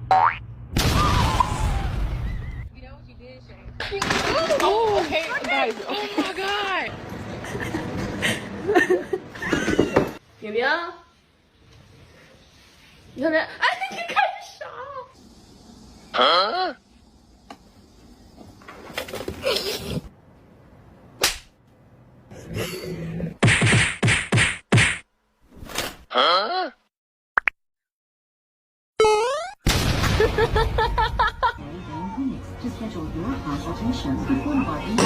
You know what you did, Shane? Oh, okay, guys. Oh my god. 유미야? 유미야? I think you got shot. To schedule your consultation before embarking.